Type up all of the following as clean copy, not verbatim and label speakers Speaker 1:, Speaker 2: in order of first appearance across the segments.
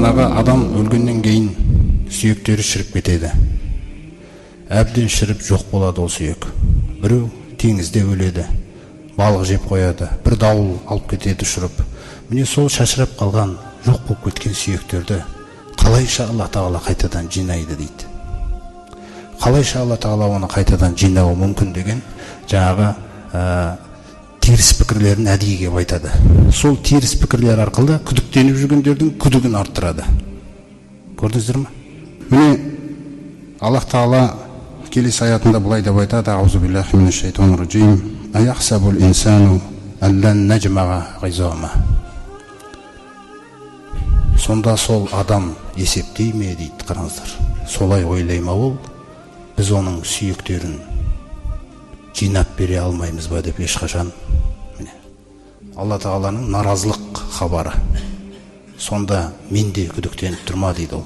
Speaker 1: жанағы адам өлгеннен кейін сүйектері шіріп кетеді. Әбден шіріп жоқ болады ол сүйек. Біреу теңізде өледі, балық жеп қояды, бір дауыл алып кетеді ұшырып. Міне сол шашырап қалған, жоқ болып кеткен сүйектерді қалайша Алла Тағала қайтадан жинайды дейді. Қалайша Алла Тағала оны қайтадан жинауы мүмкін деген жаңағы теріс пікірлерін әдейіге айтады. Сол теріс пікірлер арқылы күдіктеніп жүргендердің күдігін арттырады. Көрдіңіздер ме? Міне Аллах Тағала келесі аятында былай деп айтады: Аузу биллахи минаш шайтанир раджим. Аяхсабул инсану аллан наджмага ғизама. Сонда сол адам есептей ме дейді, қараңыздар. Солай ойлай ма ол, біз оның сүйектерін жинап бере алмаймыз ба деп ешқашан. Міне Алла Тағаланың наразылық хабары. Сонда мен де күдіктеніп тұрма дейді ол.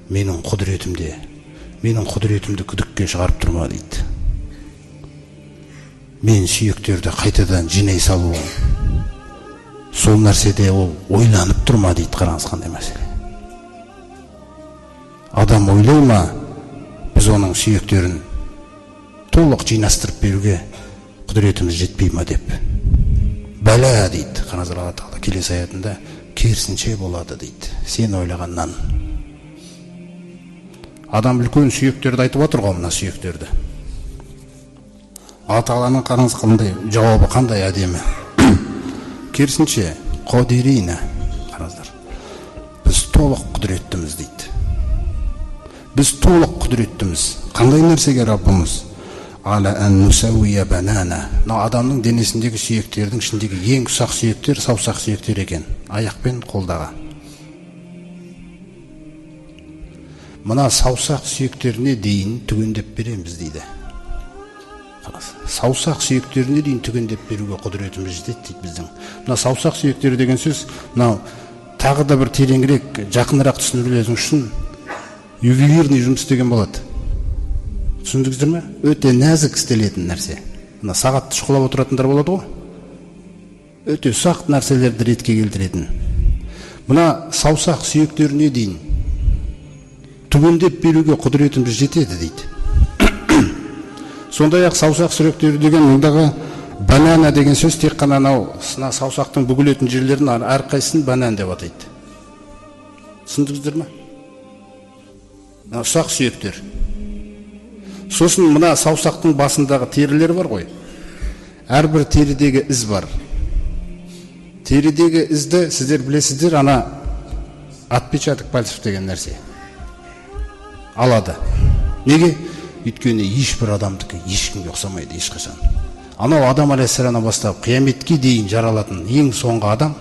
Speaker 1: Менің құдіретімді күдікке шығарып тұрма дейді. Мен сүйектерді қайтадан жинай салуым, сол нәрседе ол ойланып тұрма дейді. Қараңыз қандай мәселе. Адам ойлай ма, біз оның сүйектерін толық жинастырып беруге құдіретіміз жетпей ма деп. Бәлә дейді. Қараңыздар, Алла Тағала келесі аятында керісінше болады дейді. Сен ойлағаннан. Адам үлкен сүйектерді айтып отыр ғой, мына сүйектерді. Алла Тағаланың қараңыз қандай жауабы, қандай әдемі. Керісінше қодирина. Қараңыздар, біз толық құдіреттіміз дейді. Біз толық құдіреттіміз. Қандай нәрсеге Раббымыз? Ала ан нусауия банана. Мына адамның денесіндегі сүйектердің ішіндегі ең ұсақ сүйектер саусақ сүйектер екен, аяқ пен қолдағы. Мына саусақ сүйектеріне дейін түгендеп береміз дейді. Саусақ сүйектеріне дейін түгендеп беруге құдіретіміз жетеді дейді біздің. Мына саусақ сүйектері деген сөз, мынау тағы да бір тереңірек, жақынырақ түсіндірілетін үшін ювелирный жұмыс деген болады. Түсіндіңіздер ме? Өте нәзік істелетін нәрсе. Мына сағатты шұқылап отыратындар болады ғой. Өте ұсақ нәрселерді ретке келтіретін. Мына саусақ сүйектеріне дейін түгендеп беруге құдіретіміз жетеді дейді. Сондай-ақ саусақ сүйектері деген мұндағы банана деген сөз тек қана саусақтың бүгілетін жерлерін әрқайсысын банан деп атайды. Түсіндіңіздер ме? Ұсақ сүйектер. Сосын мына саусақтың басындағы терілер бар ғой. Әрбір терідегі із бар. Терідегі ізді сіздер білесіздер, ана отпечаток пальцев деген нәрсе алады. Неге? Өйткені ешбір адамдікі ешкімге ұқсамайды ешқашан. Анау Адам алейхиссаламнан бастап қияметке дейін жаралатын ең соңғы адам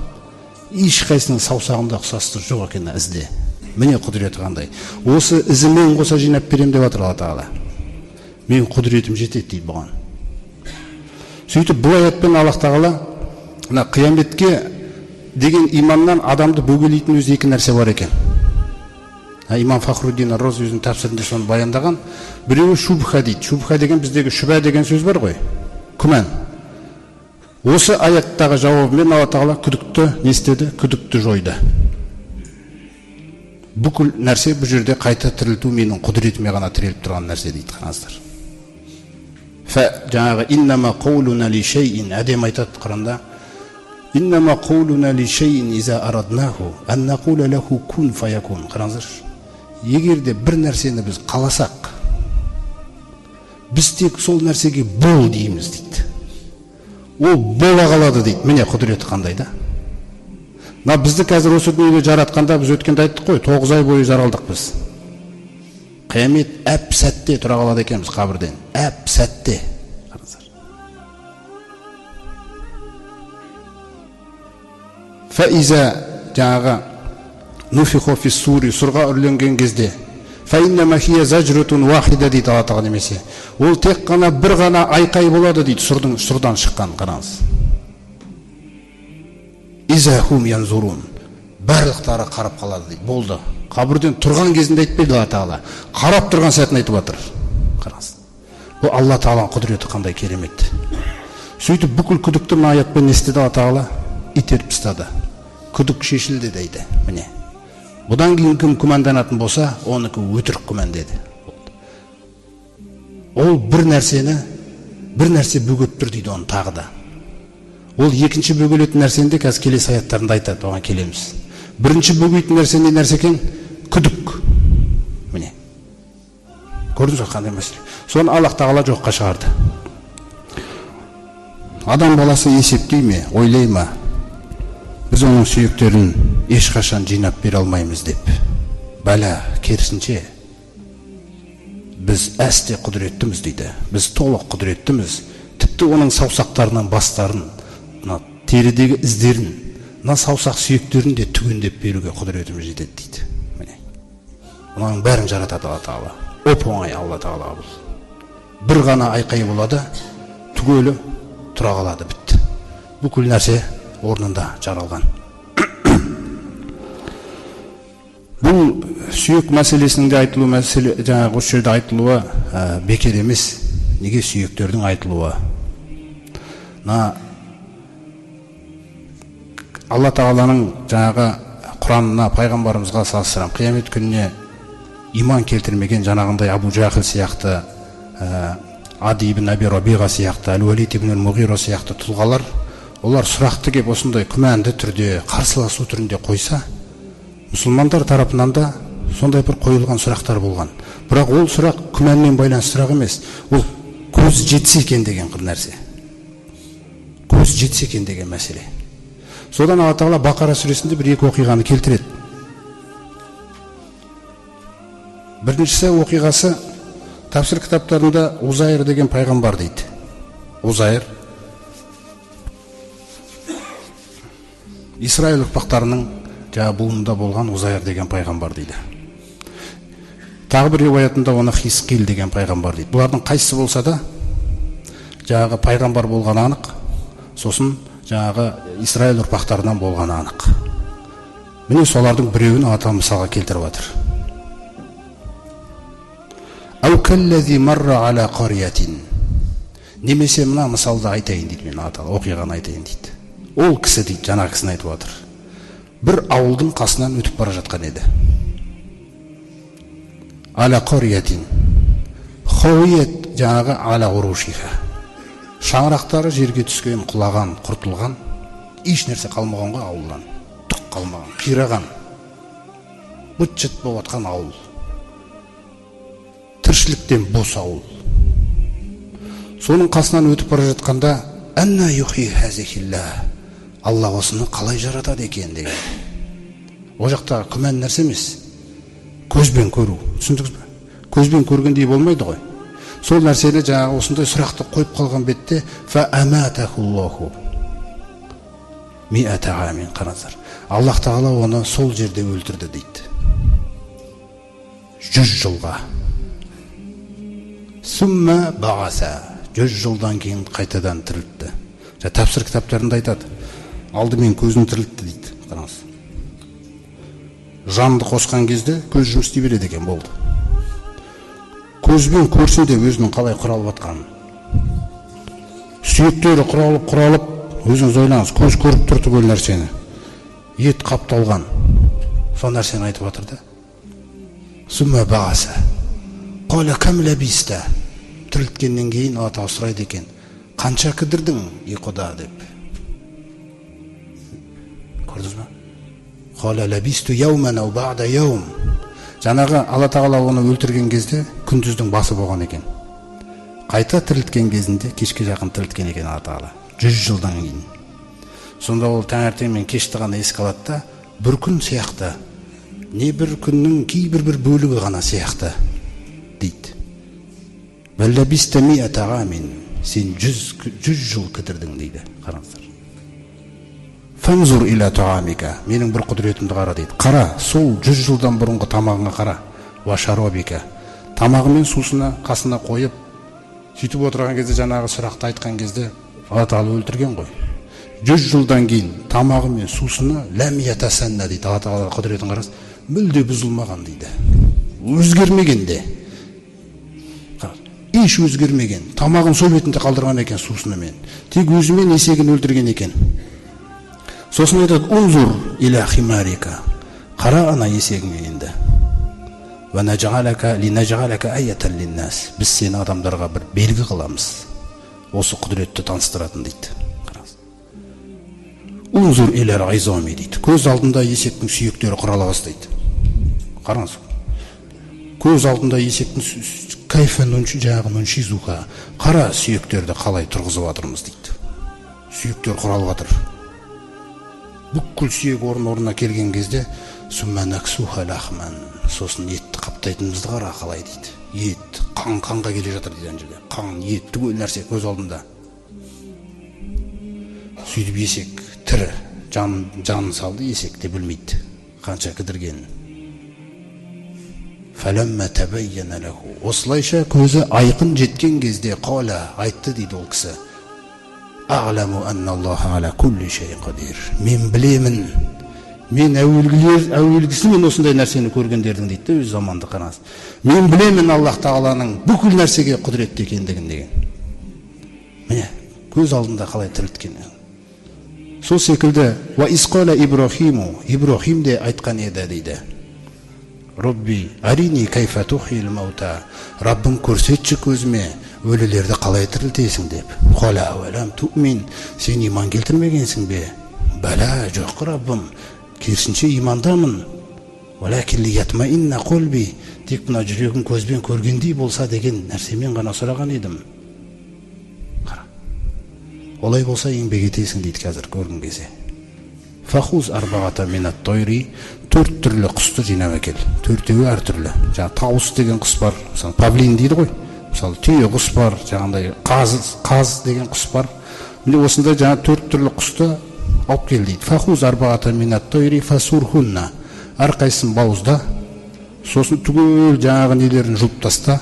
Speaker 1: ешқайсының саусағында ұқсастығы жоқ екен ізде. Міне құдіреті қандай. Осы ізімен қоса жинап берем деп жатыр Алла Тағала. Мен құдіретім жетеді дейді бұған. Сөйтіп бұл аятпен Алла Тағала мына қияметке деген иманнан адамды бөгелейтін өзі екі нәрсе бар екен. Имам Фахруддин Ар-Рази өзінің тәпсірінде соны баяндаған. Біреуі шубха дейді. Шубха деген біздегі шүбә деген сөз бар ғой. Күмән. Осы аяттағы жауабымен Алла Тағала күдікті не істеді? Күдікті жойды. Бүкіл нәрсе бұл жерде қайта тірілту менің құдіретіме ғана тіреліп тұрған нәрсе дейді. Қараңыздар. Жаңағы иннама қаулуна ли шейин әдем айтады Құранда. Иннама қаулуна ли шейин иза араднаху ан нақула лаху кун фаякун. Қараңыздар. Егер де бір нәрсені біз қаласақ, біз тек сол нәрсеге бол дейміз дейді. Ол бола қалады дейді. Міне құдіреті қандай да. Бізді қазір осы дүниеде жаратқанда біз өткенде айттық қой, 9 ай бойы жаралдық біз. Қиямет әп сәтте тұра қалады екенбіз қабірден. Әп сәтте. Фаиза жаңағы нуфиху фис сури сұрға үрленген кезде фаиннама хия зажрутун вахида дейді Алла Тағала немесе. Ол тек қана бір ғана айқай болады дейді, сұрдан шыққан. Қараңыз. Изахум янзурун. Барлықтары қарап қалады дейді. Болды. Қабірден тұрған кезінде айтпайды Алла Тағала. Қарап тұрған сәтін айтып жатыр. Қараңыз. Бұл Алла Тағаланың құдіреті қандай керемет. Сөйтіп бүкіл күдікті мына аятпен не істеді Алла Тағала? Итеріп тастады. Күдік шешілді дейді. Міне. Бұдан кейін кім күмәнданатын болса, оныкі өтірік күмән деді. Ол бір нәрсе бөгет тұр дейді оны тағы да. Ол екінші бөгелетін нәрсенде қазір келесі аяттарында айтады, оған келеміз. Бірінші бөгейтін нәрсе не нәрсе екен? Күдік. Міне. Көрдіңіз ғой қандай мәселе. Соны Аллах тағала жоққа шығарды. Адам баласы есептей ме, ойлай ма? Біз оның сүйектерін ешқашан жинап бере алмаймыз деп. Бәлә, керісінше. Біз әсте құдіреттіміз дейді. Біз толық құдіреттіміз. Тіпті оның саусақтарынан бастарын, терідегі іздерін, саусақ сүйектерін де түгендеп беруге құдіретіміз жетеді дейді. Міне. Оның бәрін жаратады Алла тағала. Оп-оңай Алла тағала бұл. Бір ғана айқай болады, түгелі тұра қалады, бітті. Бүкіл нәрсе орнында жаралған. Бұл сүйек мәселесінде айтылу мәселе, жаңағы осы жерде айтылуы бекер емес. Неге сүйектердің айтылуы? Алла тағаланың жаңағы Құранына, пайғамбарымызға салыстырам, қиямет күніне иман келтірмеген жаңағындай Абу Жахил сияқты, Ади ибн Аби Рабиға сияқты, Әл-Уалид ибн Ал-Муғира сияқты тұлғалар, олар сұрақты кеп осындай күмәнді түрде, қарсыласу түрінде қойса, мұсылмандар тарапынан да сондай бір қойылған сұрақтар болған. Бірақ ол сұрақ күмәнмен байланысты сұрақ емес, ол көз жетсе екен деген бір нәрсе. Көз жетсе екен деген мәселе. Содан Алла тағала Бақара сүресінде бір екі оқиғаны келтіреді. Біріншісі оқиғасы тәпсір кітаптарында Узайр деген пайғамбар дейді. Узайр Исраил ұрпақтарының буынында болған Узайр деген пайғамбар дейді. Тағы бір риуаятында оны Хисқил деген пайғамбар дейді. Бұлардың қайсысы болса да жаңағы пайғамбар болған анық, сосын жаңағы Исраил ұрпақтарынан болған анық. Міне солардың біреуін ата мысалға келтіріп жатыр. Аукаллази марра ала қариятин. Немесе мына мысалды айтайын дейді, мен ата оқиғаны айтайын дейді. Ол кісі дейді, жаңа кісіні айтып жатыр. Бір ауылдың қасынан өтіп бара жатқан еді. Ала қариятин. Хауият жаңағы ала урушиха. Шаңырақтары жерге түскен, құлаған, құртылған, еш нәрсе қалмаған ғой ауылдан. Түк қалмаған, қираған. Бұт-жыт болып жатқан ауыл. Тіршіліктен бос ауыл. Соның қасынан өтіп бара жатқанда, «Анна юхи хазихилла». Алла осыны қалай жаратады екен деген. О жақта күмән нәрсе емес. Көзбен көру. Түсіндіңіз бе? Көзбен көргендей болмайды ғой. Сол нәрсені жаңағы осындай сұрақты қойып қалған бетте фааматахуллаху миата амин, қараңыздар. Аллах тағала оны сол жерде өлтірді дейді. 100 жылға. Сумма бағаса. 100 жылдан кейін қайтадан тірілтті. Тәпсір кітаптарында айтады. Алдымен көзін тірілтті дейді. Қараңыз. Жанды қосқан кезде көз жұмыс істей береді екен, болды. Көзбен көрсін де өзінің қалай құралып жатқанын. Сүйектері құралып, өзіңіз ойлаңыз, көз көріп тұр түгел нәрсені. Ет қапталған. Сол нәрсені айтып жатыр да. Сумма бағаса. Қала кәм ләбиста. Тірілткеннен кейін ата сұрайды екен. Қанша кідірдің ұйқыда деп. Көрдіңіз ме? Қала ләбисту яуман ау бағда яум. Жаңағы Алла тағала оны өлтірген кезде күндіздің басы болған екен. Қайта тірілткен кезінде кешке жақын тірілткен екен Алла тағала. 100 жылдан кейін. Сонда ол таңертең мен кешті ғана еске алады да, бір күн сияқты, не бір күннің кейбір бір бөлігі ғана сияқты дейді. Бәлләбисті миата амин. Сен 100 жыл кідірдің дейді. Қараңыздар. Фанзур иля туамика. Менің бір құдіретімді қара дейді. Қара, сол 100 жылдан бұрынғы тамағыңа қара. Вашаробика. Тамағы мен сусына қасына қойып, сөйтіп отырған кезде жаңағы сұрақты айтқан кезде Алла тағала өлтірген ғой. 100 жылдан кейін тамағы мен сусына ләм ятасанна дейді. Алла тағала құдіретін қарас, мүлде бұзылмаған дейді. Өзгермеген де. Еш өзгермеген. Тамағын сол бетінде қалдырған екен сусынымен. Тек өзімен есегін өлтірген екен. Сосын айтады, унзур иля химарика. Қара ана есегіңе енді. Біз сені адамдарға бір белгі қыламыз. Осы құдіретті таныстыратын дейді. Унзур илер айзоми дейді. Көз алдында есектің сүйектері құрала бастайды. Қараңыз. Көз алдында есектің жаңағы қара сүйектерді қалай тұрғызып жатырмыз дейді. Сүйектер құралып жатыр. Бүкіл сүйек орнына келген кезде сосын етті қаптайтынымызды қара қалай дейді. Ет қанға келе жатыр дейді ана жерде. Қан, ет түгел нәрсе көз алдында. Сөйтіп есек тірі, жанын салды, есек те білмейді қанша кідіргенін. Осылайша көзі айқын жеткен кезде қала айтты дейді ол кісі. Мен білемін. Мен әуелгісімен осындай нәрсені көргендердің дейді, өз заманды қараңыз. Мен білемін Аллах Тағаланың бүкіл нәрсеге құдіретті екендігін деген. Міне, көз алдында қалай тірілткен. Сол секілді, Ибрахим де айтқан еді дейді. Робби, арини кайфа тухил маута. Раббым көрсетші көзіме өлілерді қалай тірілтесің деп. Қала уәлам туъмин, сен иман келтірмегенсің бе? Бәлә, жоқ Раббым, керісінше имандамын. Вәләкин лиятмаинна қолби, тек мына жүрегім көзбен көргендей болса деген нәрсемен ғана сұраған едім. Қара. Олай болса еңбек етесің дейді қазір көргің келсе. Фахуз арбағата минат тойри, 4 түрлі құсты жинап әкел. 4-еуі әр түрлі. Жаңа тауыс деген құс бар, мысалы павлин дейді ғой. Мысалы түйе құс бар, жаңағыдай қаз деген құс бар. Міне осындай жаңа 4 түрлі құсты алып кел дейді. Фахуз арбағата минат тойри фасурхунна. Әрқайсысын бауызда, сосын түгел жаңағы нелерін жұлып таста,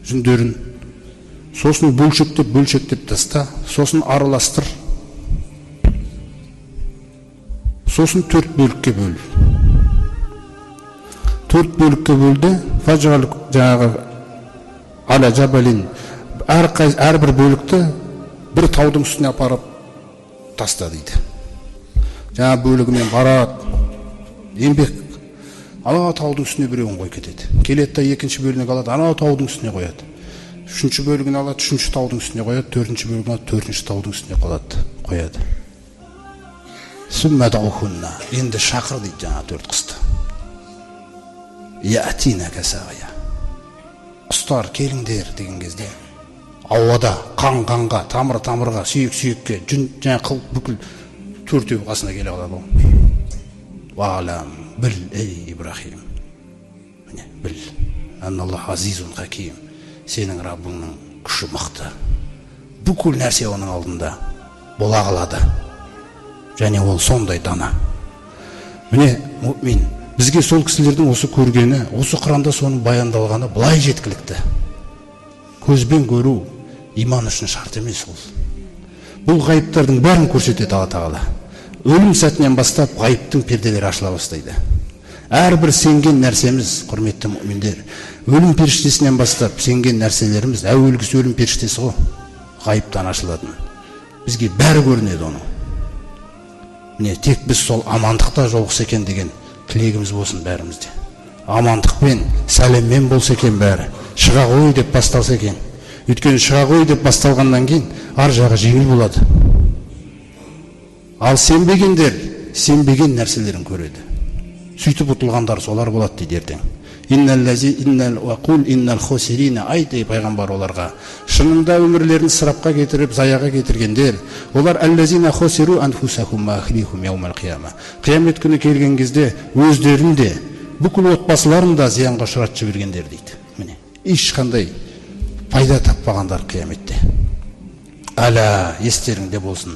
Speaker 1: жүндерін. Сосын бөлшектеп таста, сосын араластыр. Сосын 4 бөлікке бөл. 4 бөлікке бөлді. Фажал жаңағы аля жабалин. Әрбір бөлікті бір таудың үстіне апарып таста дейді. Жаңа бөлігімен барады. Еңбек. Ана таудың үстіне біреуін қой кетеді. Келеді да екінші бөлігін алады, ана таудың үстіне қояды. Үшінші бөлігін алады, үшінші таудың үстіне қояды, төртінші бөлігін алады, төртінші таудың үстіне қояды. Сүммәдәухунна. Енді шақыр дейді жаңа 4 құсты. Яатина касағая. Құстар келіңдер деген кезде ауада қанға, тамырға, сүйекке, жүн жаңа қыл бүкіл 4-еу қасына келе қалады ғой. Ваалам, біл, ей Ибрахим. Міне, біл. Анналлах азизун хаким. Сенің Раббыңның күші мықты. Бүкіл нәрсе оның алдында бола қалады. Және ол сондай дана. Міне, мұъмин, бізге сол кісілердің осы көргені, осы Құранда соның баяндалғаны былай жеткілікті. Көзбен көру иман үшін шарт емес ол. Бұл ғайыптардың бәрін көрсетеді Алла Тағала. Өлім сәтінен бастап ғайыптың перделері ашыла бастайды. Әрбір сенген нәрсеміз, құрметті мұъминдер, өлім періштесінен бастап сенген нәрселеріміз, әуелгісі өлім періштесі ғой, ғайыптан ашылатын. Бізге бәрі көрінеді оның. Міне, тек біз сол амандықта жолықса екен деген тілегіміз болсын бәрімізде. Амандықпен, сәлеммен болса екен бәрі. Шыға ғой деп басталса екен. Өйткені шыға ғой деп басталғаннан кейін ар жағы жеңіл болады. Ал сенбеген нәрселерін көреді. Сөйтіп ұтылғандар солар болады дейді ертең. Айт пайғамбар оларға, шынында өмірлерін сырапқа кетіріп, заяға кетіргендер, олар қиямет күні келген кезде өздерін де, бүкіл отбасыларын да зиянға ұшыратып жібергендер дейді. Міне, ешқандай пайда таппағандар қияметте. Ала, естеріңде болсын,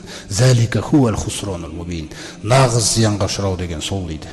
Speaker 1: нағыз зиянға ұшырау деген сол дейді.